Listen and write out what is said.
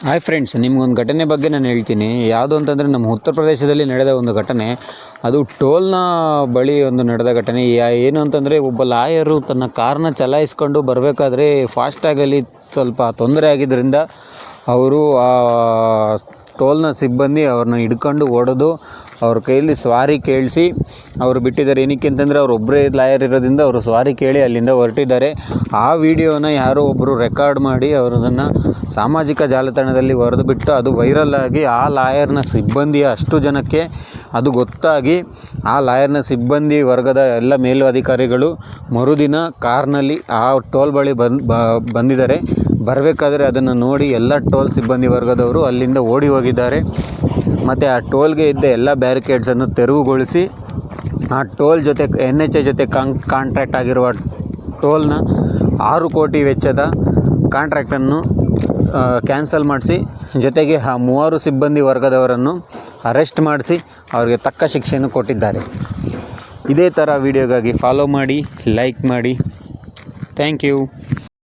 Hi friends, ನಿಮ್ಗೊಂದು ಘಟನೆ ಬಗ್ಗೆ ನಾನು ಹೇಳ್ತೀನಿ. ಯಾವುದು ಅಂತಂದರೆ ನಮ್ಮ ಉತ್ತರ ಪ್ರದೇಶದಲ್ಲಿ ನಡೆದ ಒಂದು ಘಟನೆ. ಅದು ಟೋಲ್ನ ಬಳಿ ಒಂದು ನಡೆದ ಘಟನೆ. ಏನು ಅಂತಂದರೆ, ಒಬ್ಬ ಲಾಯರು ತನ್ನ ಕಾರ್ನ ಚಲಾಯಿಸ್ಕೊಂಡು ಬರಬೇಕಾದ್ರೆ ಫಾಸ್ಟಾಗಲ್ಲಿ ಸ್ವಲ್ಪ ತೊಂದರೆ ಆಗಿದ್ದರಿಂದ ಅವರು ಆ ಟೋಲ್ನ ಸಿಬ್ಬಂದಿ ಅವ್ರನ್ನ ಹಿಡ್ಕೊಂಡು ಹೊಡೆದು ಅವ್ರ ಕೈಯಲ್ಲಿ ಸ್ವಾರಿ ಕೇಳಿಸಿ ಅವರು ಬಿಟ್ಟಿದ್ದಾರೆ. ಏನಕ್ಕೆ ಅಂತಂದರೆ, ಅವರೊಬ್ಬರೇ ಲಾಯರ್ ಇರೋದ್ರಿಂದ ಅವರು ಸ್ವಾರಿ ಕೇಳಿ ಅಲ್ಲಿಂದ ಹೊರಟಿದ್ದಾರೆ. ಆ ವಿಡಿಯೋನ ಯಾರೋ ಒಬ್ಬರು ರೆಕಾರ್ಡ್ ಮಾಡಿ ಅವರದನ್ನು ಸಾಮಾಜಿಕ ಜಾಲತಾಣದಲ್ಲಿ ಹೊರದುಬಿಟ್ಟು ಅದು ವೈರಲ್ ಆಗಿ ಆ ಲಾಯರ್ನ ಸಿಬ್ಬಂದಿಯ ಅಷ್ಟು ಜನಕ್ಕೆ ಅದು ಗೊತ್ತಾಗಿ ಆ ಲಾಯರ್ನ ಸಿಬ್ಬಂದಿ ವರ್ಗದ ಎಲ್ಲ ಮೇಲಧಿಕಾರಿಗಳು ಮರುದಿನ ಕಾರ್ನಲ್ಲಿ ಆ ಟೋಲ್ ಬಳಿ ಬಂದಿದ್ದಾರೆ. ಬರಬೇಕಾದ್ರೆ ಅದನ್ನು ನೋಡಿ ಎಲ್ಲ ಟೋಲ್ ಸಿಬ್ಬಂದಿ ವರ್ಗದವರು ಅಲ್ಲಿಂದ ಓಡಿ ಹೋಗಿದ್ದಾರೆ. ಮತ್ತು ಆ ಟೋಲ್ಗೆ ಇದ್ದ ಎಲ್ಲ ಬ್ಯಾರಿಕೇಡ್ಸನ್ನು ತೆರವುಗೊಳಿಸಿ ಆ ಟೋಲ್ ಜೊತೆ NHA ಜೊತೆ ಕಾಂಟ್ರಾಕ್ಟ್ ಆಗಿರುವ ಟೋಲ್ನ 6 ಕೋಟಿ ವೆಚ್ಚದ ಕಾಂಟ್ರಾಕ್ಟನ್ನು ಕ್ಯಾನ್ಸಲ್ ಮಾಡಿಸಿ, ಜೊತೆಗೆ ಆ 3 ಸಿಬ್ಬಂದಿ ವರ್ಗದವರನ್ನು ಅರೆಸ್ಟ್ ಮಾಡಿಸಿ ಅವರಿಗೆ ತಕ್ಕ ಶಿಕ್ಷೆಯನ್ನು ಕೊಟ್ಟಿದ್ದಾರೆ. ಇದೇ ಥರ ವಿಡಿಯೋಗಾಗಿ ಫಾಲೋ ಮಾಡಿ, ಲೈಕ್ ಮಾಡಿ. Thank you.